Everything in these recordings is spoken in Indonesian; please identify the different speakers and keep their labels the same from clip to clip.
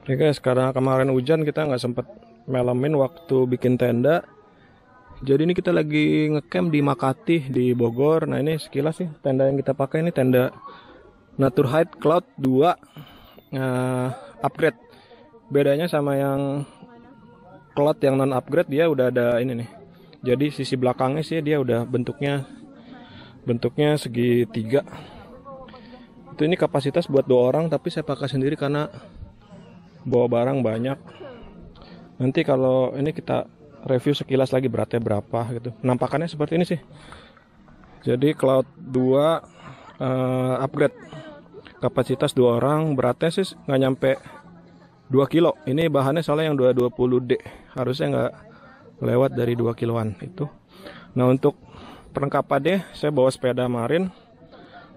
Speaker 1: Oke guys, karena kemarin hujan kita nggak sempet melemin waktu bikin tenda. Jadi ini kita lagi ngecamp di Makati di Bogor. Nah ini sekilas sih tenda yang kita pakai ini tenda Naturhide Cloud 2 upgrade. Bedanya sama yang Cloud yang non upgrade, dia udah ada ini nih. Jadi sisi belakangnya sih dia udah bentuknya segitiga. Itu ini kapasitas buat 2 orang, tapi saya pakai sendiri karena bawa barang banyak. Nanti kalau ini kita review sekilas lagi beratnya berapa gitu. Penampakannya seperti ini sih. Jadi Cloud 2 upgrade, kapasitas 2 orang, beratnya sih nggak nyampe 2 kilo. Ini bahannya soalnya yang 220D, harusnya nggak lewat dari 2 kiloan itu. Nah untuk perlengkapannya saya bawa sepeda Marine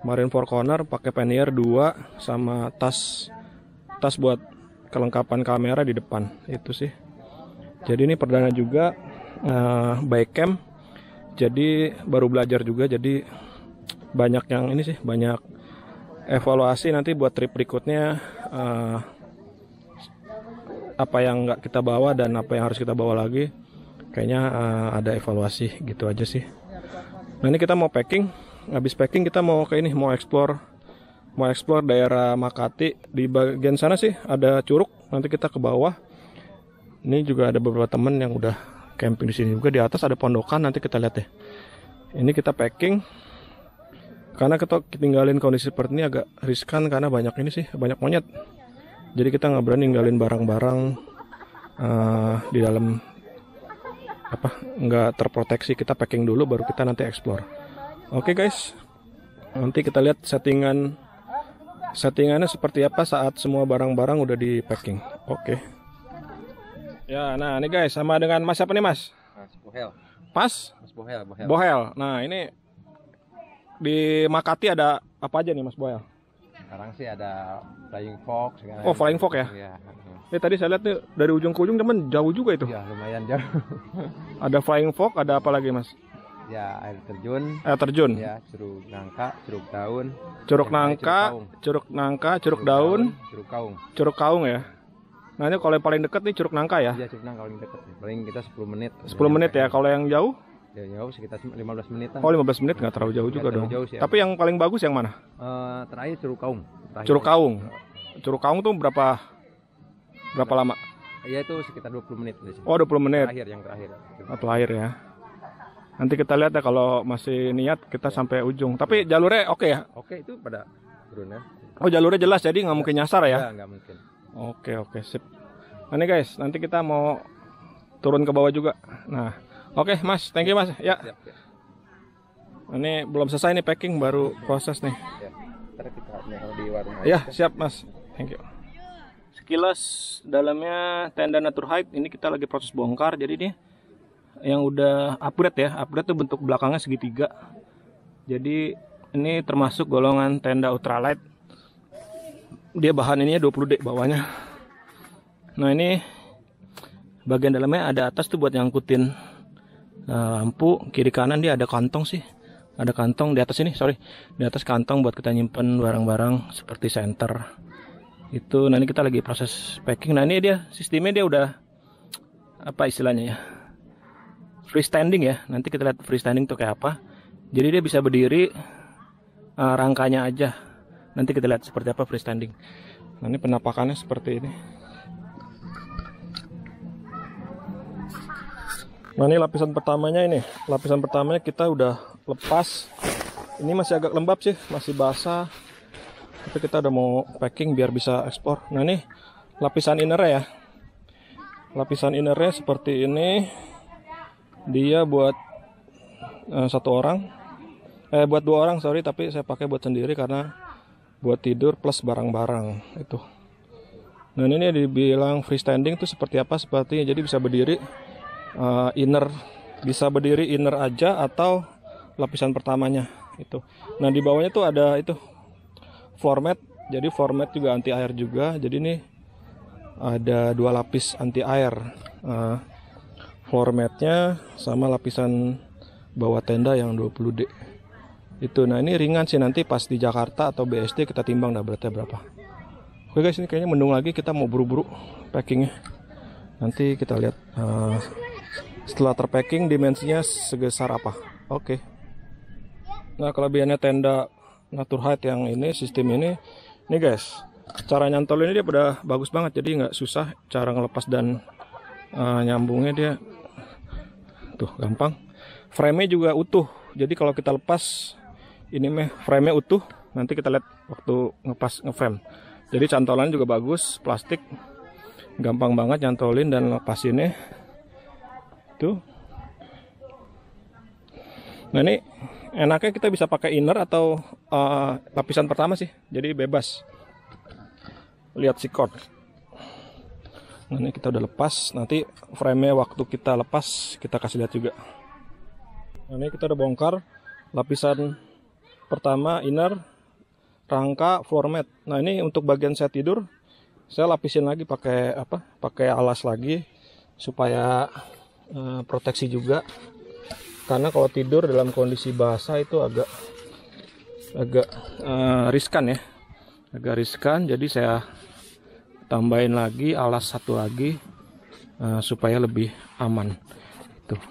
Speaker 1: 4 corner, pakai pannier 2 sama tas buat kelengkapan kamera di depan itu sih. Jadi ini perdana juga bike camp. Jadi baru belajar juga, jadi banyak yang ini sih, banyak evaluasi nanti buat trip berikutnya, apa yang nggak kita bawa dan apa yang harus kita bawa lagi. Kayaknya ada evaluasi gitu aja sih. Nah ini kita mau packing. Habis packing kita mau ke ini, mau explore daerah Makati. Di bagian sana sih ada curug, nanti kita ke bawah. Ini juga ada beberapa temen yang udah camping di sini juga. Di atas ada pondokan, nanti kita lihat deh. Ini kita packing karena kita tinggalin kondisi seperti ini agak riskan karena banyak ini sih, banyak monyet. Jadi kita nggak berani ninggalin barang-barang di dalam nggak terproteksi. Kita packing dulu baru kita nanti explore. Oke guys, nanti kita lihat settingannya seperti apa saat semua barang-barang udah di packing. Oke. Ya, nah ini guys, sama dengan Mas siapa nih Mas?
Speaker 2: Mas Bohel.
Speaker 1: Mas
Speaker 2: Bohel.
Speaker 1: Bohel. Nah ini di Makati ada apa aja nih Mas Bohel?
Speaker 2: Sekarang sih ada Flying Fox.
Speaker 1: Oh Flying Fox ya?
Speaker 2: Iya.
Speaker 1: Tadi saya lihat nih dari ujung ke ujung teman jauh juga itu.
Speaker 2: Ya lumayan jauh.
Speaker 1: Ada Flying Fox, ada apa lagi Mas?
Speaker 2: Ya air terjun.
Speaker 1: Air terjun.
Speaker 2: Ya curug nangka, curug daun.
Speaker 1: Curug nangka, curug daun, curug kaung ya. Nah ini kalau yang paling dekat nih Curug Nangka ya?
Speaker 2: Iya curug nangka paling dekat. Paling kita 10 menit.
Speaker 1: 10 menit ya. Kalau yang jauh?
Speaker 2: Ya jauh sekitar 15 menit.
Speaker 1: Oh 15 menit nggak terlalu jauh juga dong.
Speaker 2: Jauh sih,
Speaker 1: tapi yang paling bagus yang mana?
Speaker 2: Terakhir Curug Kaung.
Speaker 1: Curug Kaung. Curug Kaung tuh berapa lama?
Speaker 2: Iya itu sekitar 20 menit.
Speaker 1: Oh 20 menit.
Speaker 2: Yang terakhir.
Speaker 1: Terakhir ya. Nanti kita lihat ya kalau masih niat kita sampai ujung. Tapi jalurnya oke ya?
Speaker 2: Oke itu pada turunnya.
Speaker 1: Oh jalurnya jelas jadi nggak mungkin nyasar ya?
Speaker 2: Nggak mungkin.
Speaker 1: Oke sip. Nah nih guys, nanti kita mau turun ke bawah juga. Nah, oke Mas, thank you Mas. Ya.
Speaker 2: Siap.
Speaker 1: Ini belum selesai nih packing, baru proses nih.
Speaker 2: Ya. Ntar kita di warung.
Speaker 1: Ya, siap Mas. Thank you. Sekilas dalamnya tenda Naturhide, ini kita lagi proses bongkar. Jadi nih yang udah upgrade ya. Upgrade tuh bentuk belakangnya segitiga. Jadi ini termasuk golongan tenda ultralight. Dia bahan ininya 20D bawahnya. Nah ini bagian dalamnya ada atas tuh buat nyangkutin lampu. Kiri kanan dia ada kantong sih. Ada kantong di atas ini, di atas kantong buat kita nyimpen barang-barang seperti senter. Itu nanti kita lagi proses packing. Nah ini dia sistemnya, dia udah apa istilahnya ya, freestanding ya. Nanti kita lihat freestanding tuh kayak apa. Jadi dia bisa berdiri, rangkanya aja. Nanti kita lihat seperti apa freestanding. Nah ini penampakannya seperti ini. Nah ini lapisan pertamanya ini. Lapisan pertamanya kita udah lepas. Ini masih agak lembab sih, masih basah. Tapi kita udah mau packing biar bisa ekspor. Nah ini lapisan innernya ya. Lapisan innernya seperti ini. Dia buat buat 2 orang tapi saya pakai buat sendiri karena buat tidur plus barang-barang itu. Nah ini dibilang freestanding tuh seperti apa sepertinya. Jadi bisa berdiri inner aja atau lapisan pertamanya itu. Nah di bawahnya tuh ada itu floor mat. Jadi floor mat juga anti air juga. Jadi ini ada 2 lapis anti air. Floor matnya sama lapisan bawah tenda yang 20D itu. Nah ini ringan sih, nanti pas di Jakarta atau BSD kita timbang dah beratnya berapa. Oke guys, ini kayaknya mendung lagi, kita mau buru-buru packingnya. Nanti kita lihat setelah terpacking dimensinya sebesar apa. Oke. Nah, kelebihannya tenda Naturhide yang ini, sistem ini guys, cara nyantol ini dia udah bagus banget, jadi nggak susah cara ngelepas dan nyambungnya dia tuh gampang. Frame-nya juga utuh, jadi kalau kita lepas ini frame-nya utuh, nanti kita lihat waktu ngeframe. Jadi cantolannya juga bagus, plastik, gampang banget nyantolin dan lepasinnya. Tuh. Nah, ini enaknya kita bisa pakai inner atau lapisan pertama sih, jadi bebas. Lihat si cord. Nah, ini kita udah lepas, nanti frame-nya waktu kita lepas kita kasih lihat juga. Nah, ini kita udah bongkar lapisan pertama inner, rangka, floor mat. Nah, ini untuk bagian saya tidur, saya lapisin lagi pakai pakai alas lagi supaya proteksi juga. Karena kalau tidur dalam kondisi basah itu agak riskan ya, agak riskan. Jadi saya tambahin lagi alas satu lagi supaya lebih aman. Tuh.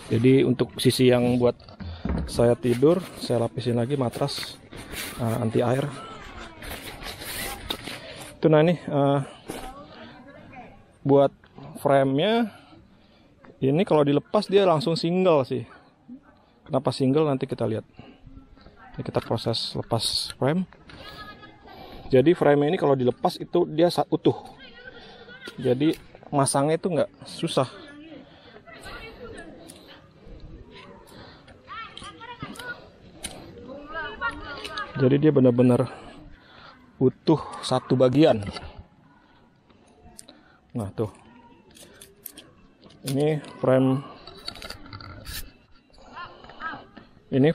Speaker 1: Jadi untuk sisi yang buat saya tidur, saya lapisin lagi matras anti air. Itu nah ini buat frame-nya. Ini kalau dilepas dia langsung single sih. Kenapa single nanti kita lihat. Ini kita proses lepas frame. Jadi frame ini kalau dilepas itu dia utuh. Jadi masangnya itu nggak susah. Jadi dia benar-benar utuh satu bagian. Nah tuh. Ini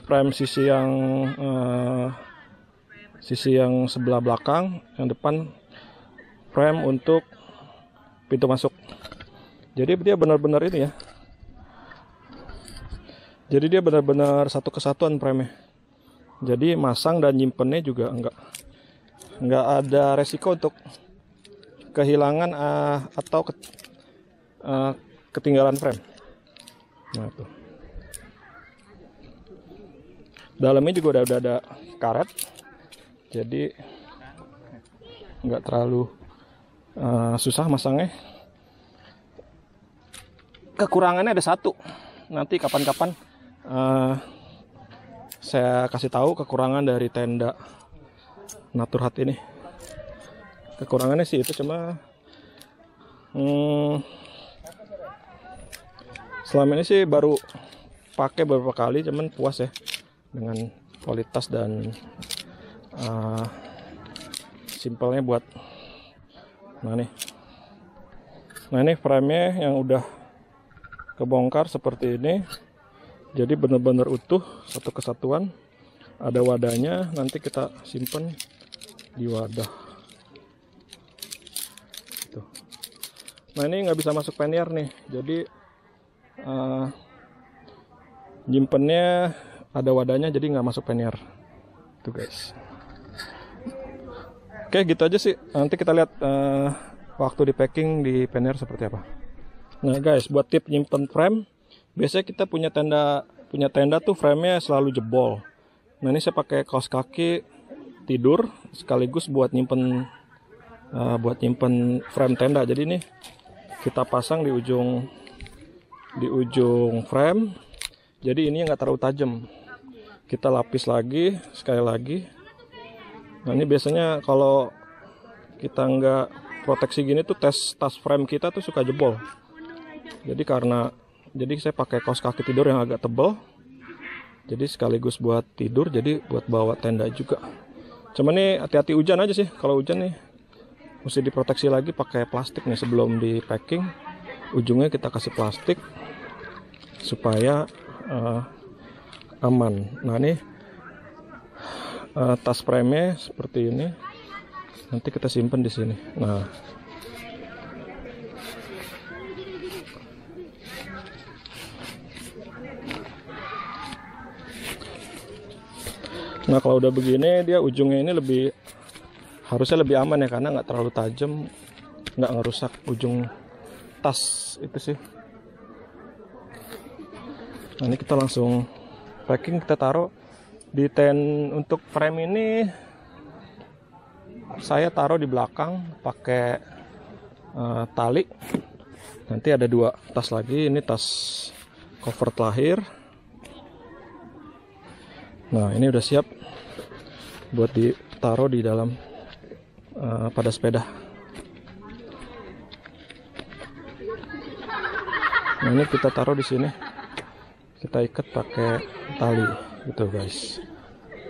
Speaker 1: frame sisi yang sebelah belakang, yang depan frame untuk pintu masuk. Jadi dia benar-benar ini ya. Jadi dia benar-benar satu kesatuan frame-nya. Jadi masang dan nyimpennya juga enggak ada resiko untuk kehilangan atau ketinggalan frame. Nah tuh. Dalamnya juga udah ada karet, jadi nggak terlalu susah masangnya. Kekurangannya ada satu. Nanti kapan-kapan saya kasih tahu kekurangan dari tenda Naturhide ini. Kekurangannya sih itu cuma selama ini sih baru pakai beberapa kali, cuman puas ya dengan kualitas dan simpelnya buat. Nah ini frame-nya yang udah kebongkar seperti ini. Jadi benar-benar utuh satu kesatuan. Ada wadahnya, nanti kita simpen di wadah. Tuh. Nah ini nggak bisa masuk pannier nih, jadi nyimpennya ada wadahnya, jadi nggak masuk pannier. Tuh guys. Oke gitu aja sih. Nanti kita lihat waktu di packing di pannier seperti apa. Nah guys, buat tip nyimpen frame, biasanya kita punya tenda tuh frame-nya selalu jebol. Nah ini saya pakai kaos kaki tidur sekaligus buat nyimpen frame tenda. Jadi ini kita pasang di ujung frame. Jadi ini nggak terlalu tajam. Kita lapis lagi sekali lagi. Nah ini biasanya kalau kita nggak proteksi gini tuh tas frame kita tuh suka jebol. Jadi saya pakai kaos kaki tidur yang agak tebal. Jadi sekaligus buat tidur, jadi buat bawa tenda juga. Cuman nih hati-hati hujan aja sih. Kalau hujan nih mesti diproteksi lagi pakai plastik nih sebelum di packing. Ujungnya kita kasih plastik supaya aman. Nah ini tas frame-nya seperti ini. Nanti kita simpan di sini. Nah kalau udah begini dia ujungnya ini lebih harusnya lebih aman ya, karena nggak terlalu tajam, nggak ngerusak ujung tas itu sih. Nah, ini kita langsung packing, kita taruh di tent. Untuk frame ini saya taruh di belakang pakai tali. Nanti ada 2 tas lagi, ini tas cover lahir. Nah, ini udah siap buat ditaruh di dalam pada sepeda. Nah, ini kita taruh di sini, kita ikat pakai tali gitu guys.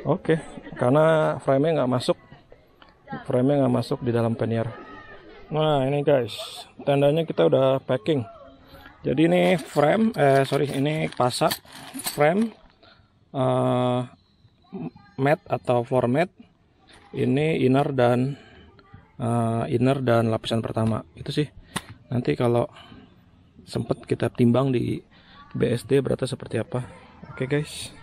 Speaker 1: Oke, karena frame-nya nggak masuk di dalam pannier. Nah, ini guys, tendanya kita udah packing. Jadi ini ini pasak frame, mat atau floor mat. Ini inner dan lapisan pertama. Itu sih. Nanti kalau sempet kita timbang di BSD beratnya seperti apa. Oke guys.